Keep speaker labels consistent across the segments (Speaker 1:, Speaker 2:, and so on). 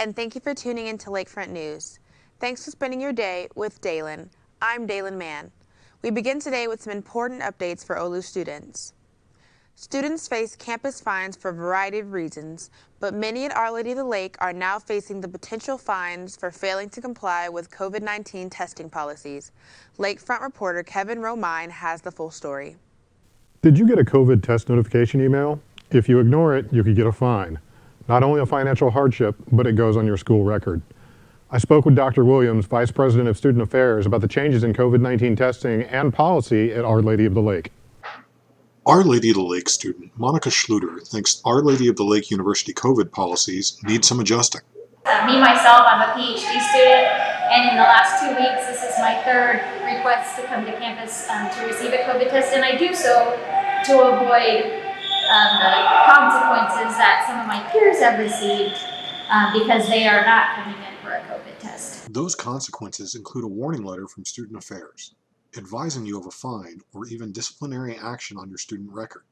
Speaker 1: and thank you for tuning in to Lakefront News. Thanks for spending your day with Dalen. I'm Dalen Mann. We begin today with some important updates for OLLU students. Students face campus fines for a variety of reasons, but many at Our Lady of the Lake are now facing the potential fines for failing to comply with COVID-19 testing policies. Lakefront reporter Kevin Romine has the full story.
Speaker 2: Did you get a COVID test notification email? If you ignore it, you could get a fine. Not only a financial hardship, but it goes on your school record. I spoke with Dr. Williams, Vice President of Student Affairs, about the changes in COVID-19 testing and policy at Our Lady of the Lake.
Speaker 3: Our Lady of the Lake student Monica Schluter thinks Our Lady of the Lake University COVID policies need some adjusting.
Speaker 4: Me, myself, I'm a PhD student, and in the last 2 weeks, this is my third request to come to campus to receive a COVID test, and I do so to avoid the consequences that some of my peers have received because they are not coming in for a COVID test.
Speaker 3: Those consequences include a warning letter from Student Affairs, advising you of a fine or even disciplinary action on your student record.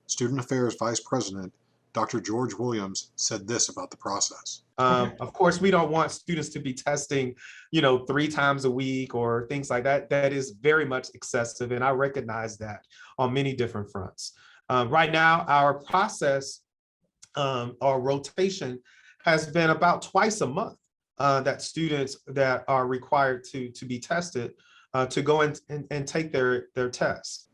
Speaker 3: Student Affairs Vice President Dr. George Williams said this about the process.
Speaker 5: Of course, we don't want students to be testing, 3 times a week or things like that. That is very much excessive, and I recognize that on many different fronts. Right now, our process, our rotation has been about twice a month that students that are required to be tested to go and take their tests.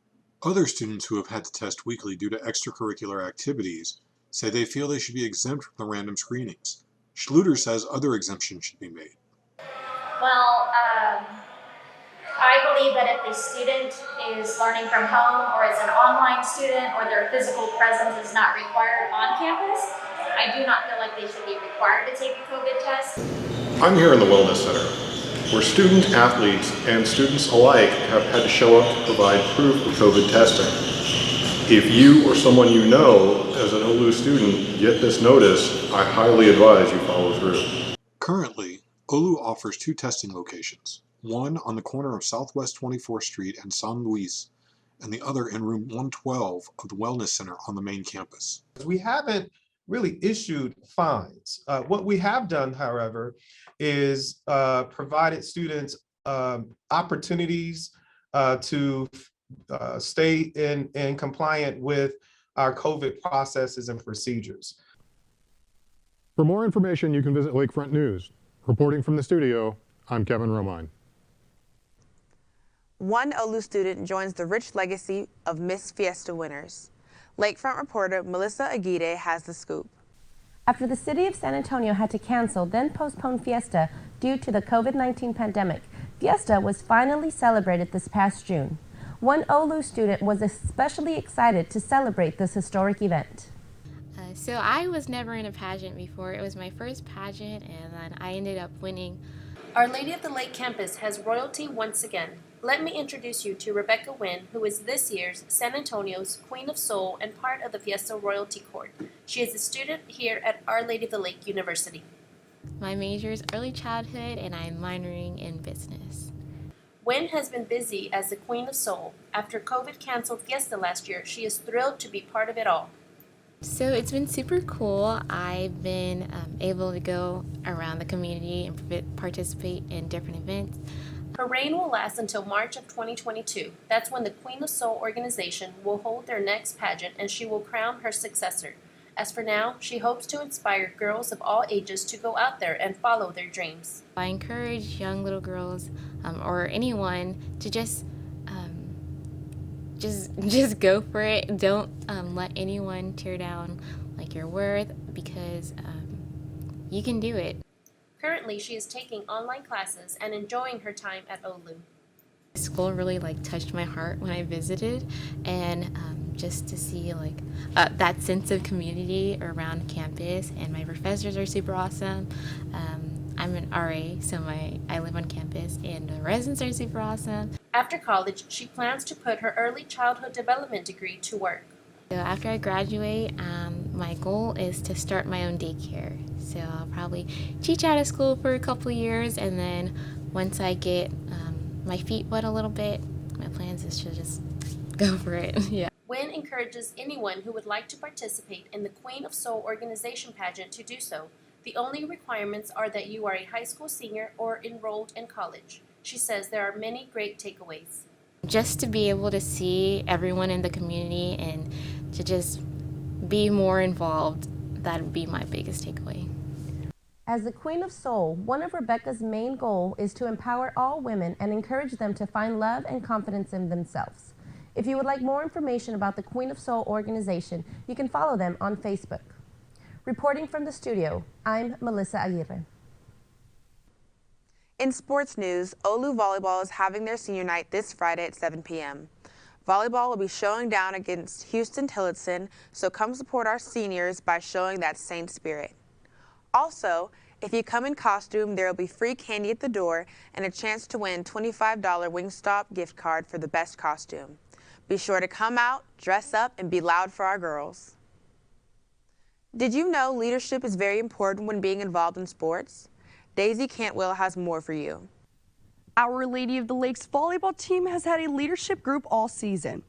Speaker 3: Other students who have had to test weekly due to extracurricular activities say they feel they should be exempt from the random screenings. Schluter says other exemptions should be made.
Speaker 4: Well, I believe that if the student is learning from home or is an online student or their physical presence is not required on campus, I do not feel like they should be required to take a COVID test.
Speaker 6: I'm here in the Wellness Center, where student athletes and students alike have had to show up to provide proof of COVID testing. If you or someone you know as an OLLU student get this notice, I highly advise you follow through.
Speaker 3: Currently, OLLU offers 2 testing locations, one on the corner of Southwest 24th Street and San Luis, and the other in room 112 of the Wellness Center on the main campus.
Speaker 5: We haven't really issued fines. What we have done, however, is provided students opportunities to stay in compliant with our COVID processes and procedures.
Speaker 2: For more information, you can visit Lakefront News. Reporting from the studio, I'm Kevin Romine.
Speaker 1: One OLLU student joins the rich legacy of Miss Fiesta winners. Lakefront reporter Melissa Aguirre has the scoop.
Speaker 7: After the city of San Antonio had to cancel, then postpone Fiesta due to the COVID-19 pandemic, Fiesta was finally celebrated this past June. One OLLU student was especially excited to celebrate this historic event.
Speaker 8: So I was never in a pageant before. It was my first pageant, and then I ended up winning.
Speaker 9: Our Lady of the Lake campus has royalty once again. Let me introduce you to Rebecca Wynn, who is this year's San Antonio's Queen of Soul and part of the Fiesta Royalty Court. She is a student here at Our Lady of the Lake University.
Speaker 8: My major is early childhood, and I'm minoring in business.
Speaker 9: Wynn has been busy as the Queen of Soul. After COVID canceled Fiesta last year, she is thrilled to be part of it all.
Speaker 8: So it's been super cool. I've been able to go around the community and participate in different events.
Speaker 9: Her reign will last until March of 2022. That's when the Queen of Soul organization will hold their next pageant and she will crown her successor. As for now, she hopes to inspire girls of all ages to go out there and follow their dreams.
Speaker 8: I encourage young little girls or anyone to just go for it. Don't let anyone tear down your worth, because you can do it.
Speaker 9: Currently, she is taking online classes and enjoying her time at OLLU.
Speaker 8: School really touched my heart when I visited, and just to see that sense of community around campus, and my professors are super awesome. I'm an RA, so I live on campus, and the residents are super awesome.
Speaker 9: After college, she plans to put her early childhood development degree to work.
Speaker 8: So after I graduate, my goal is to start my own daycare. So I'll probably teach out of school for a couple of years, and then once I get my feet wet a little bit, my plans is to just go for it. Yeah.
Speaker 9: Wynn encourages anyone who would like to participate in the Queen of Soul organization pageant to do so. The only requirements are that you are a high school senior or enrolled in college. She says there are many great takeaways.
Speaker 8: Just to be able to see everyone in the community and to just be more involved, that would be my biggest takeaway.
Speaker 7: As the Queen of Soul, one of Rebecca's main goals is to empower all women and encourage them to find love and confidence in themselves. If you would like more information about the Queen of Soul organization, you can follow them on Facebook. Reporting from the studio, I'm Melissa Aguirre.
Speaker 1: In sports news, OLLU Volleyball is having their senior night this Friday at 7 p.m. Volleyball will be showing down against Houston Tillotson, so come support our seniors by showing that same spirit. Also, if you come in costume, there will be free candy at the door and a chance to win $25 Wingstop gift card for the best costume. Be sure to come out, dress up, and be loud for our girls. Did you know leadership is very important when being involved in sports? Daisy Cantwell has more for you.
Speaker 10: Our Lady of the Lakes volleyball team has had a leadership group all season.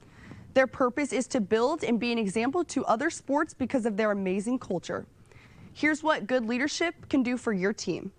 Speaker 10: Their purpose is to build and be an example to other sports because of their amazing culture. Here's what good leadership can do for your team.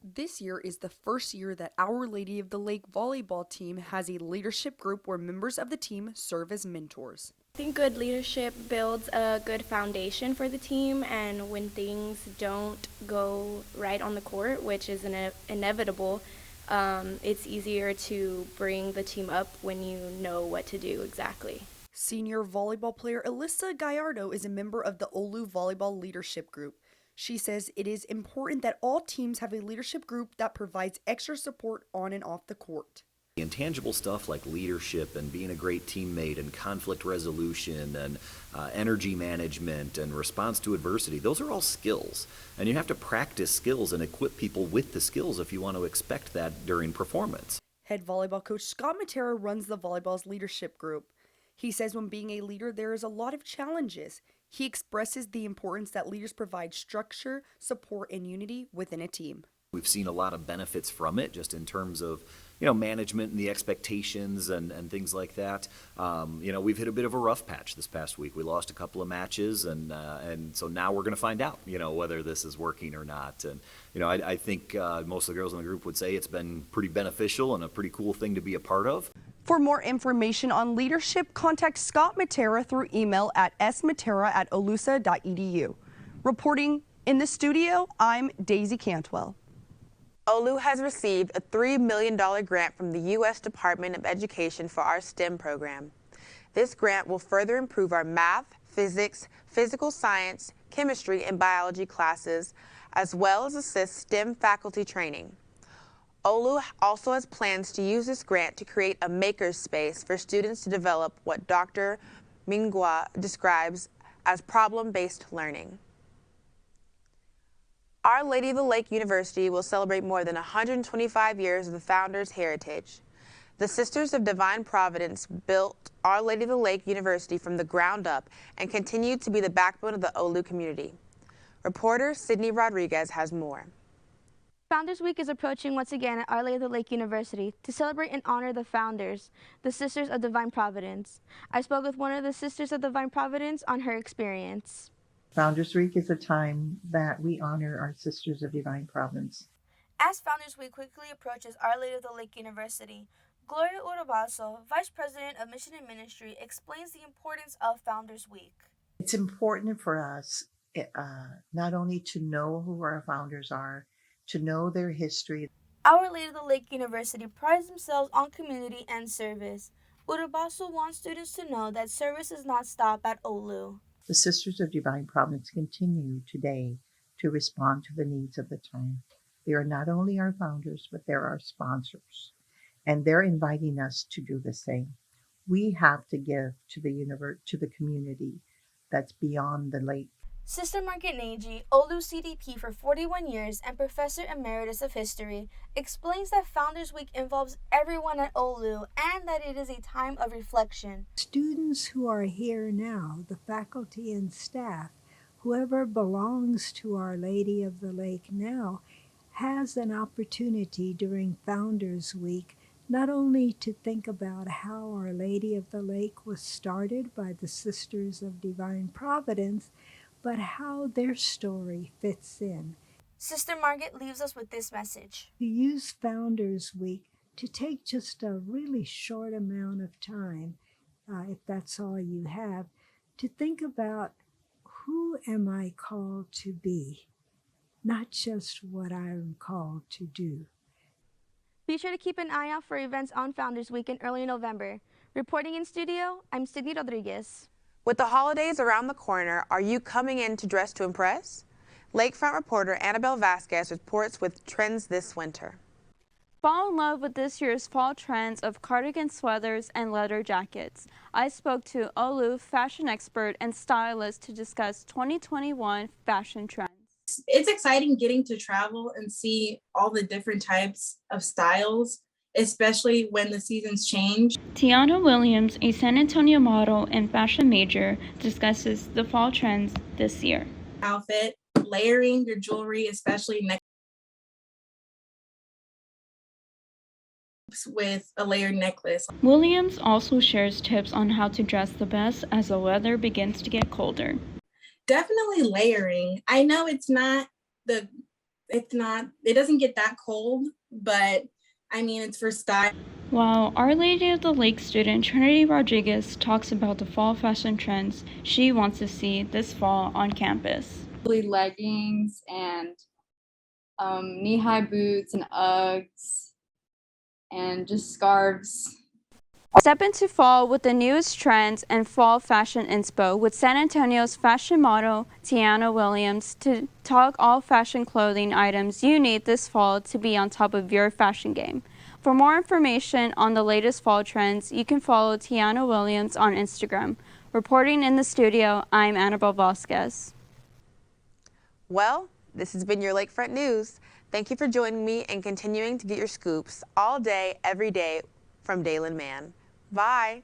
Speaker 11: This year is the first year that Our Lady of the Lake volleyball team has a leadership group where members of the team serve as mentors.
Speaker 12: I think good leadership builds a good foundation for the team, and when things don't go right on the court, which is inevitable, it's easier to bring the team up when you know what to do exactly.
Speaker 11: Senior volleyball player Alyssa Gallardo is a member of the OLLU volleyball leadership group. She says it is important that all teams have a leadership group that provides extra support on and off the court.
Speaker 13: Intangible stuff like leadership and being a great teammate and conflict resolution and energy management and response to adversity, those are all skills. And you have to practice skills and equip people with the skills if you want to expect that during performance.
Speaker 11: Head volleyball coach Scott Matera runs the volleyball's leadership group. He says when being a leader, there is a lot of challenges. He expresses the importance that leaders provide structure, support, and unity within a team.
Speaker 13: We've seen a lot of benefits from it just in terms of, management and the expectations and things like that. We've hit a bit of a rough patch this past week. We lost a couple of matches and so now we're going to find out, whether this is working or not. And, I think most of the girls in the group would say it's been pretty beneficial and a pretty cool thing to be a part of.
Speaker 10: For more information on leadership, contact Scott Matera through email at smatera@olusa.edu. Reporting in the studio, I'm Daisy Cantwell.
Speaker 1: OLLU has received a $3 million grant from the U.S. Department of Education for our STEM program. This grant will further improve our math, physics, physical science, chemistry, and biology classes, as well as assist STEM faculty training. OLLU also has plans to use this grant to create a maker's space for students to develop what Dr. Mingwa describes as problem-based learning. Our Lady of the Lake University will celebrate more than 125 years of the founder's heritage. The Sisters of Divine Providence built Our Lady of the Lake University from the ground up and continue to be the backbone of the OLLU community. Reporter Sydney Rodriguez has more.
Speaker 14: Founders Week is approaching once again at Our Lady of the Lake University to celebrate and honor the founders, the Sisters of Divine Providence. I spoke with one of the Sisters of Divine Providence on her experience.
Speaker 15: Founders Week is a time that we honor our Sisters of Divine Providence.
Speaker 14: As Founders Week quickly approaches Our Lady of the Lake University, Gloria Urabaso, Vice President of Mission and Ministry, explains the importance of Founders Week.
Speaker 15: It's important for us not only to know who our founders are, to know their history.
Speaker 14: Our Lady of the Lake University prides themselves on community and service. Urabaso wants students to know that service does not stop at OLLU.
Speaker 15: The Sisters of Divine Providence continue today to respond to the needs of the time. They are not only our founders, but they're our sponsors, and they're inviting us to do the same. We have to give to the community that's beyond the lake.
Speaker 14: Sister Margaret Nagy, OLLU CDP for 41 years and Professor Emeritus of History, explains that Founders Week involves everyone at OLLU and that it is a time of reflection.
Speaker 16: Students who are here now, the faculty and staff, whoever belongs to Our Lady of the Lake now, has an opportunity during Founders Week not only to think about how Our Lady of the Lake was started by the Sisters of Divine Providence, but how their story fits in.
Speaker 14: Sister Margaret leaves us with this message.
Speaker 16: To use Founders Week to take just a really short amount of time, if that's all you have, to think about who am I called to be, not just what I'm called to do.
Speaker 14: Be sure to keep an eye out for events on Founders Week in early November. Reporting in studio, I'm Sydney Rodriguez.
Speaker 1: With the holidays around the corner, are you coming in to dress to impress? Lakefront reporter Annabelle Vasquez reports with trends this winter.
Speaker 17: Fall in love with this year's fall trends of cardigan sweaters and leather jackets. I spoke to OLLU fashion expert and stylist to discuss 2021 fashion trends.
Speaker 18: It's exciting getting to travel and see all the different types of styles, especially when the seasons change.
Speaker 17: Tiana Williams, a San Antonio model and fashion major, discusses the fall trends this year.
Speaker 18: Outfit, layering your jewelry, especially with a layered necklace.
Speaker 17: Williams also shares tips on how to dress the best as the weather begins to get colder.
Speaker 18: Definitely layering. I know it doesn't get that cold, but I mean, it's for style.
Speaker 17: While Our Lady of the Lake student Trinity Rodriguez talks about the fall fashion trends she wants to see this fall on campus.
Speaker 19: Leggings and knee-high boots and Uggs and just scarves.
Speaker 17: Step into fall with the newest trends and fall fashion inspo with San Antonio's fashion model Tiana Williams to talk all fashion clothing items you need this fall to be on top of your fashion game. For more information on the latest fall trends, you can follow Tiana Williams on Instagram. Reporting in the studio, I'm Annabelle Vasquez.
Speaker 1: Well, this has been your Lakefront News. Thank you for joining me and continuing to get your scoops all day, every day from Dalen Mann. Bye.